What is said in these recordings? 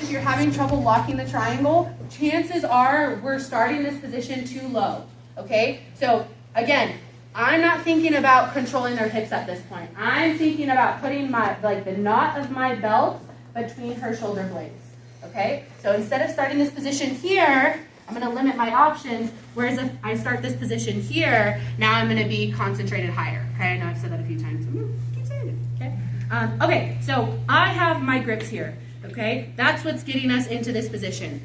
if you're having trouble locking the triangle, chances are we're starting this position too low, okay? So again, I'm not thinking about controlling their hips at this point. I'm thinking about putting the knot of my belt between her shoulder blades, okay? So instead of starting this position here, I'm going to limit my options, whereas if I start this position here, now I'm going to be concentrated higher, okay? I know I've said that a few times. I'm going to keep saying it, okay? Okay, so I have my grips here, okay? That's what's getting us into this position.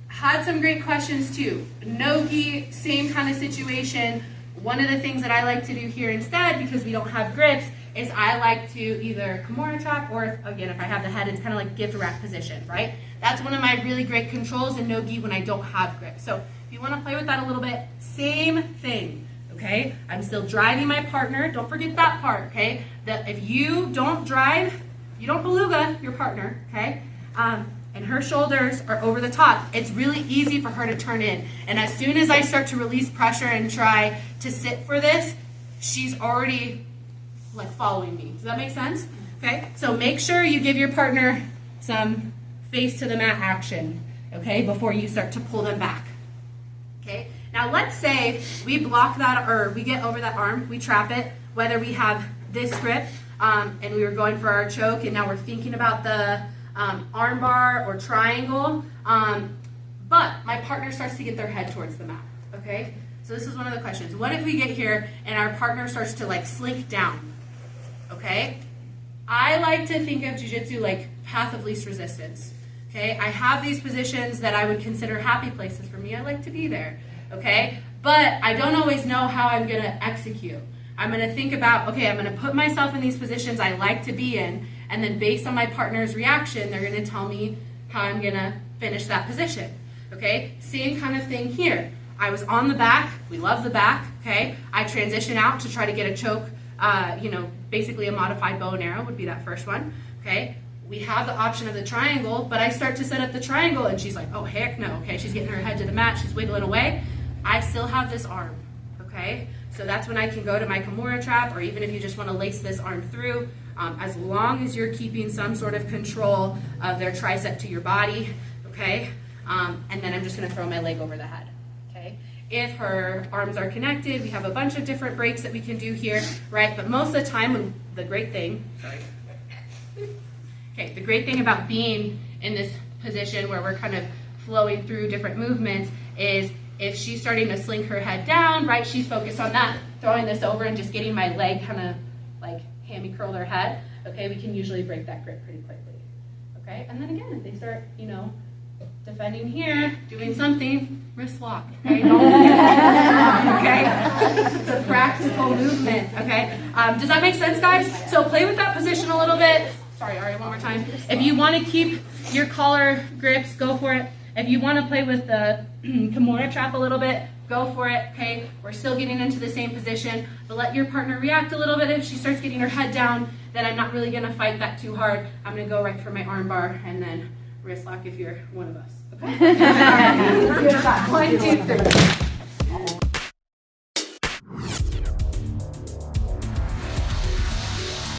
Had some great questions too. Nogi, same kind of situation. One of the things that I like to do here instead, because we don't have grips, is I like to either Kimura chop, or again, if I have the head, it's kind of like gift wrap position, right? That's one of my really great controls in nogi when I don't have grips. So if you want to play with that a little bit, same thing, okay? I'm still driving my partner. Don't forget that part, okay? That if you don't drive, you don't beluga your partner, okay? And her shoulders are over the top, it's really easy for her to turn in. And as soon as I start to release pressure and try to sit for this, she's already like following me. Does that make sense? Okay, so make sure you give your partner some face to the mat action, okay, before you start to pull them back. Okay, now let's say we block that, or we get over that arm, we trap it, whether we have this grip and we were going for our choke, and now we're thinking about the arm bar or triangle, but my partner starts to get their head towards the mat, okay? So this is one of the questions. What if we get here and our partner starts to like slink down, okay? I like to think of Jiu-Jitsu like path of least resistance, okay? I have these positions that I would consider happy places for me. I like to be there, okay? But I don't always know how I'm gonna execute. I'm gonna think about, okay, I'm gonna put myself in these positions I like to be in, and then based on my partner's reaction, they're gonna tell me how I'm gonna finish that position, okay? Same kind of thing here. I was on the back, we love the back, okay? I transition out to try to get a choke, basically a modified bow and arrow would be that first one, okay? We have the option of the triangle, but I start to set up the triangle and she's like, oh heck no, okay? She's getting her head to the mat, she's wiggling away. I still have this arm, okay? So that's when I can go to my Kimura trap, or even if you just wanna lace this arm through, as long as you're keeping some sort of control of their tricep to your body, okay? And then I'm just gonna throw my leg over the head, okay? If her arms are connected, we have a bunch of different breaks that we can do here, right? But most of the time, the great thing about being in this position where we're kind of flowing through different movements is if she's starting to slink her head down, right? She's focused on that, throwing this over and just getting my leg kind of like hammy curl their head, okay? We can usually break that grip pretty quickly, okay? And then again, if they start, defending here, doing something, wrist lock, okay? Okay? It's a practical movement, okay? Does that make sense, guys? So play with that position a little bit. Sorry, Ari, one more time. If you want to keep your collar grips, go for it. If you want to play with the Kimura trap a little bit, go for it, okay? We're still getting into the same position, but let your partner react a little bit. If she starts getting her head down, then I'm not really gonna fight that too hard. I'm gonna go right for my arm bar and then wrist lock if you're one of us, okay? 1, 2, 3.